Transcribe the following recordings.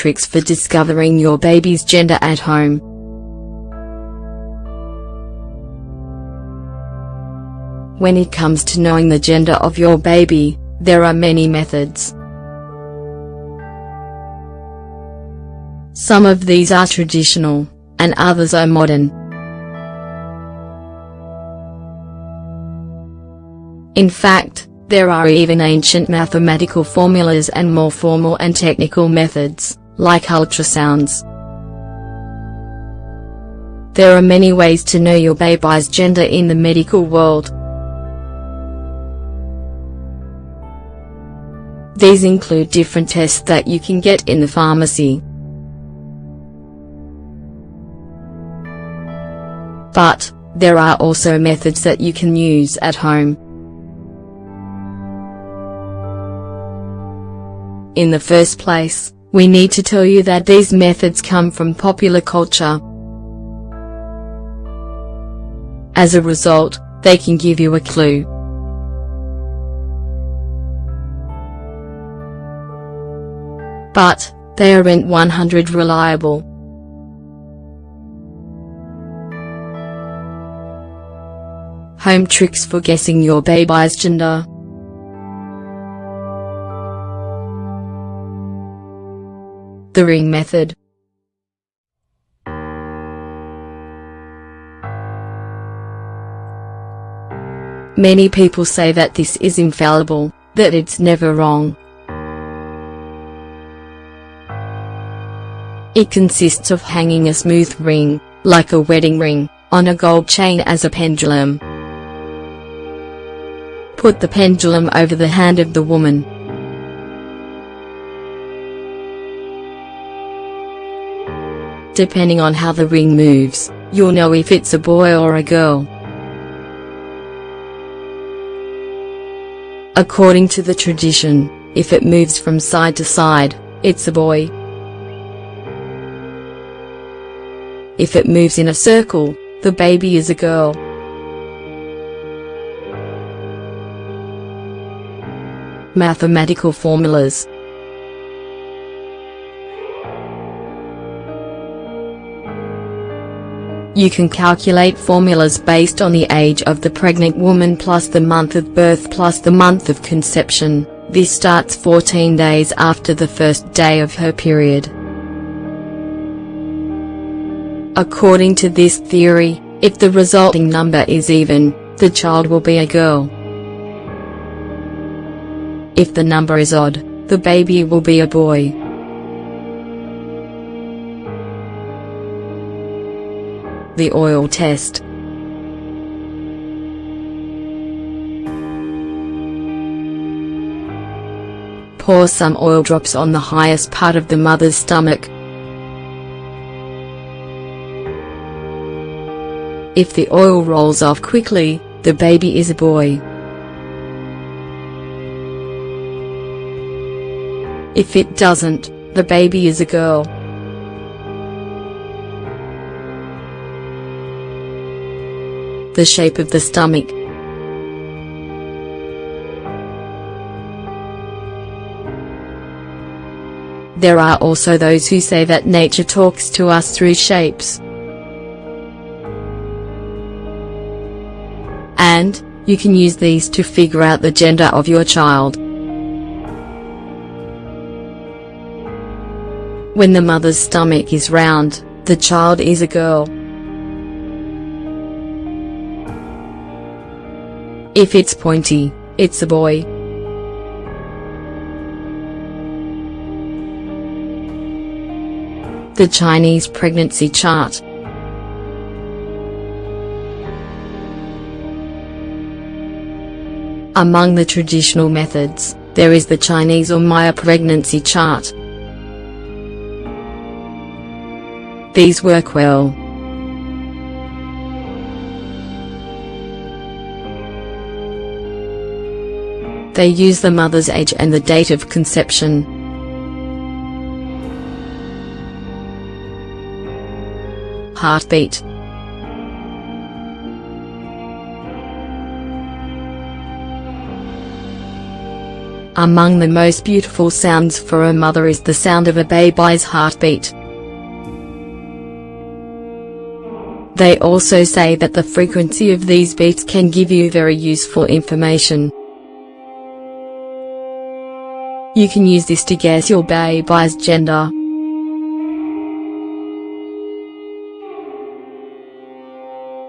tricks for discovering your baby's gender at home. When it comes to knowing the gender of your baby, there are many methods. Some of these are traditional, and others are modern. In fact, there are even ancient mathematical formulas and more formal and technical methods, like ultrasounds. There are many ways to know your baby's gender in the medical world. These include different tests that you can get in the pharmacy. But there are also methods that you can use at home. In the first place, we need to tell you that these methods come from popular culture. As a result, they can give you a clue. But they aren't 100% reliable. Home tricks for guessing your baby's gender. The ring method. Many people say that this is infallible, that it's never wrong. It consists of hanging a smooth ring, like a wedding ring, on a gold chain as a pendulum. Put the pendulum over the hand of the woman. Depending on how the ring moves, you'll know if it's a boy or a girl. According to the tradition, if it moves from side to side, it's a boy. If it moves in a circle, the baby is a girl. Mathematical formulas. You can calculate formulas based on the age of the pregnant woman plus the month of birth plus the month of conception. This starts 14 days after the first day of her period. According to this theory, if the resulting number is even, the child will be a girl. If the number is odd, the baby will be a boy. The oil test. Pour some oil drops on the highest part of the mother's stomach. If the oil rolls off quickly, the baby is a boy. If it doesn't, the baby is a girl. The shape of the stomach. There are also those who say that nature talks to us through shapes. And you can use these to figure out the gender of your child. When the mother's stomach is round, the child is a girl. If it's pointy, it's a boy. The Chinese pregnancy chart. Among the traditional methods, there is the Chinese or Maya pregnancy chart. These work well. They use the mother's age and the date of conception. Heartbeat. Among the most beautiful sounds for a mother is the sound of a baby's heartbeat. They also say that the frequency of these beats can give you very useful information. You can use this to guess your baby's gender.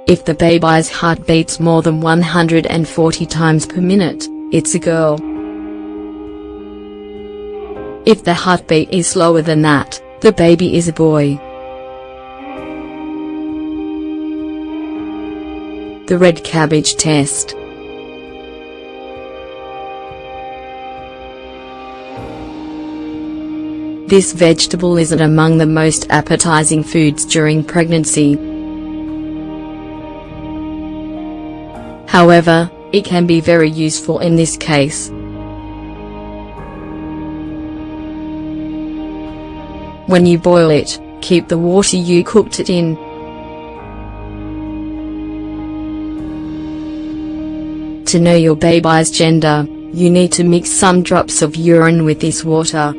If the baby's heart beats more than 140 times per minute, it's a girl. If the heartbeat is slower than that, the baby is a boy. The red cabbage test. This vegetable isn't among the most appetizing foods during pregnancy. However, it can be very useful in this case. When you boil it, keep the water you cooked it in. To know your baby's gender, you need to mix some drops of urine with this water.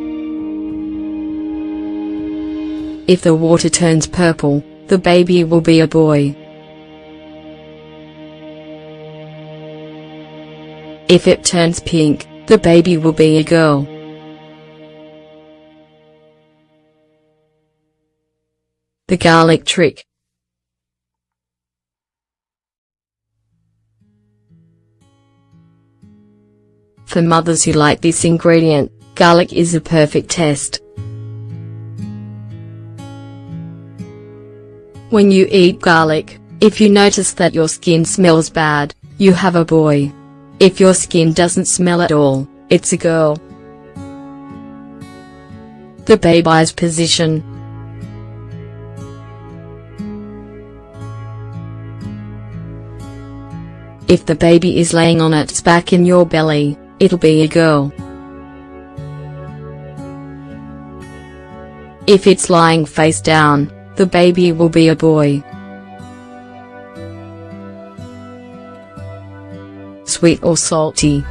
If the water turns purple, the baby will be a boy. If it turns pink, the baby will be a girl. The garlic trick. For mothers who like this ingredient, garlic is a perfect test. When you eat garlic, if you notice that your skin smells bad, you have a boy. If your skin doesn't smell at all, it's a girl. The baby's position. If the baby is laying on its back in your belly, it'll be a girl. If it's lying face down, the baby will be a boy. Sweet or salty.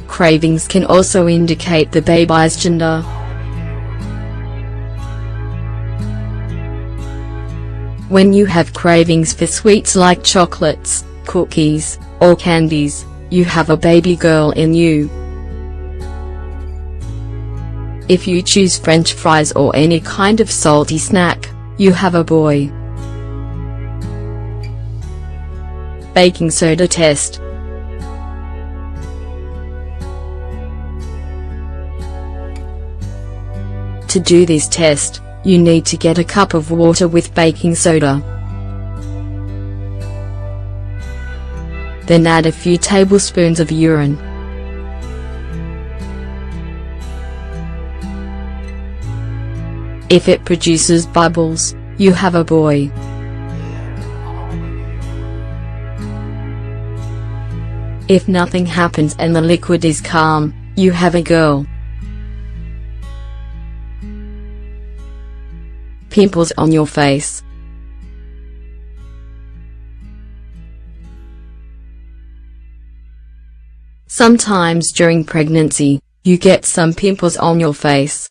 Cravings can also indicate the baby's gender. When you have cravings for sweets like chocolates, cookies, or candies, you have a baby girl in you. If you choose French fries or any kind of salty snack, you have a boy. Baking soda test. To do this test, you need to get a cup of water with baking soda. Then add a few tablespoons of urine. If it produces bubbles, you have a boy. If nothing happens and the liquid is calm, you have a girl. Pimples on your face. Sometimes during pregnancy, you get some pimples on your face.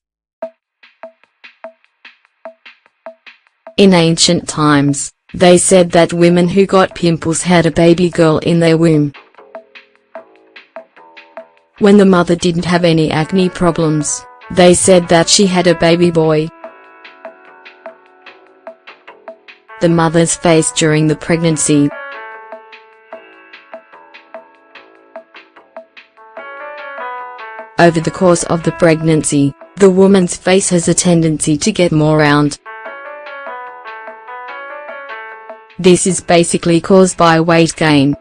In ancient times, they said that women who got pimples had a baby girl in their womb. When the mother didn't have any acne problems, they said that she had a baby boy. The mother's face during the pregnancy. Over the course of the pregnancy, the woman's face has a tendency to get more round. This is basically caused by weight gain.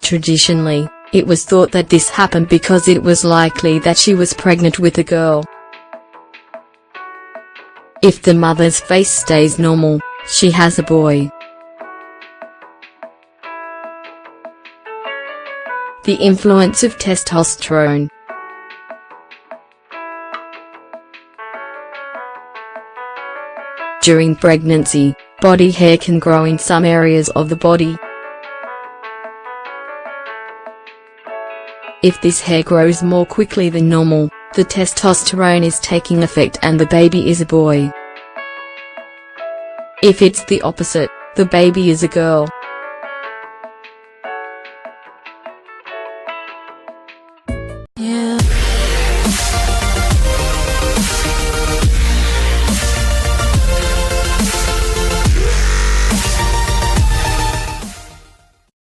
Traditionally, it was thought that this happened because it was likely that she was pregnant with a girl. If the mother's face stays normal, she has a boy. The influence of testosterone. During pregnancy, body hair can grow in some areas of the body. If this hair grows more quickly than normal, the testosterone is taking effect and the baby is a boy. If it's the opposite, the baby is a girl,